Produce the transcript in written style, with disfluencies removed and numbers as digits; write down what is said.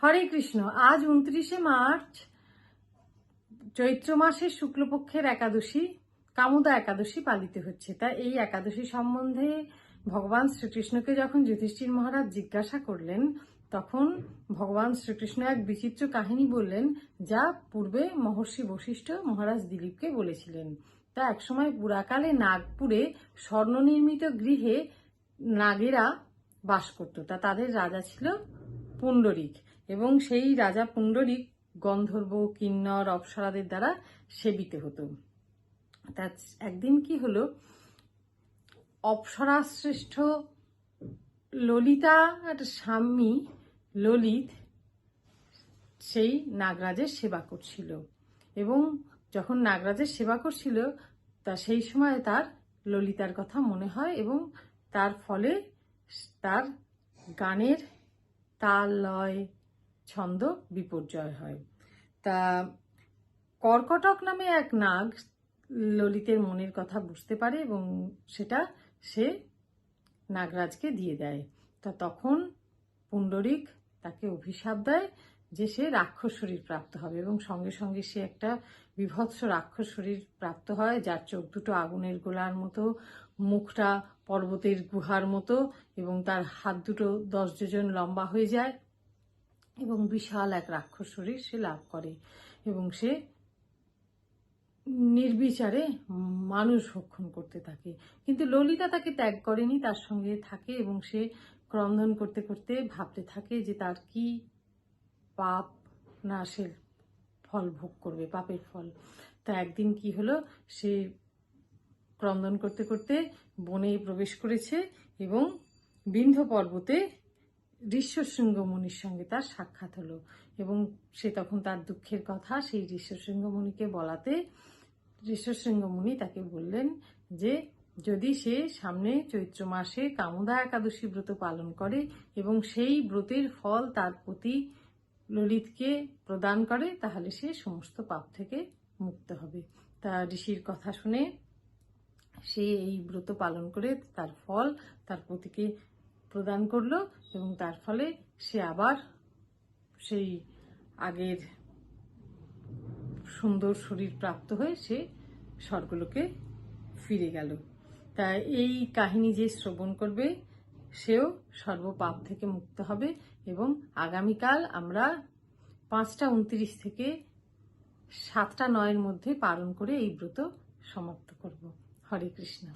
হরে কৃষ্ণ। আজ 29শে মার্চ, চৈত্র মাসের শুক্লপক্ষের একাদশী, কামদা একাদশী পালিত হচ্ছে। তা এই একাদশী সম্বন্ধে ভগবান শ্রীকৃষ্ণকে যখন যুধিষ্ঠির মহারাজ জিজ্ঞাসা করলেন, তখন ভগবান শ্রীকৃষ্ণ এক বিচিত্র কাহিনী বললেন, যা পূর্বে মহর্ষি বশিষ্ঠ মহারাজ দিলীপকে বলেছিলেন। তা একসময় পুরাকালে নাগপুরে স্বর্ণনির্মিত গৃহে নাগেরা বাস করত। তা তাদের রাজা ছিল পুণ্ডরিক, এবং সেই রাজা পুণ্ডরিক গন্ধর্ব, কিন্নর, অপ্সরাদের দ্বারা সেবিত হতো। তা একদিন কি হলো, অপ্সরা শ্রেষ্ঠ ললিতার স্বামী ললিত সেই নাগরাজের সেবা করছিল, এবং যখন নাগরাজের সেবা করছিল তা সেই সময় তার ললিতার কথা মনে হয়, এবং তার ফলে তার গানের তাল, লয়, ছন্দ বিপর্যয় হয়। তা কর্কটক নামে এক নাগ ললিতের মনের কথা বুঝতে পারে, এবং সেটা সে নাগরাজকে দিয়ে দেয়। তা তখন পুণ্ডরিক তাকে অভিশাপ দেয় যে সে রাক্ষস শরীর প্রাপ্ত হবে, এবং সঙ্গে সঙ্গে সে একটা বিভৎস রাক্ষস শরীর প্রাপ্ত হয়, যার চোখ দুটো আগুনের গোলার মতো, মুখটা পর্বতের গুহার মতো, এবং তার হাত দুটো 10 যোজন লম্বা হয়ে যায়, এবং বিশাল এক রাক্ষস শরীর সে লাভ করে, এবং সে নির্বিচারে মানুষ ভক্ষণ করতে থাকে। কিন্তু ললিতা তাকে ত্যাগ করেনি, তার সঙ্গে থাকে, এবং সে ক্রন্দন করতে করতে ভাবতে থাকে যে তার কি পাপ না সে ফল ভোগ করবে, পাপের ফল। তা একদিন কি হলো, সে ক্রন্দন করতে করতে বনে প্রবেশ করেছে, এবং বিন্ধ্য পর্বতে ঋষ্যশৃঙ্গ মুনির সঙ্গে তার সাক্ষাৎ হলো, এবং সে তখন তার দুঃখের কথা সেই ঋষ্যশৃঙ্গ মুনিকে বলাতে ঋষ্যশৃঙ্গ মুনি তাকে বললেন যে যদি সে সামনে চৈত্র মাসে কামদা একাদশী ব্রত পালন করে এবং সেই ব্রতের ফল তার প্রতি ললিতকে প্রদান করে, তাহলে সে সমস্ত পাপ থেকে মুক্ত হবে। তা ঋষির কথা শুনে সে এই ব্রত পালন করে তার ফল তার পতিকে প্রদান করলো, এবং তার ফলে সে আবার সেই আগের সুন্দর শরীর প্রাপ্ত হয়ে সে স্বর্গলোকে ফিরে গেল। তাই এই কাহিনী যে শ্রবণ করবে সেও সর্বপাপ থেকে মুক্ত হবে, এবং আগামীকাল আমরা 5টা 29 থেকে 7টা 9-এর মধ্যে পালন করে এই ব্রত সমাপ্ত করব। হরে কৃষ্ণ।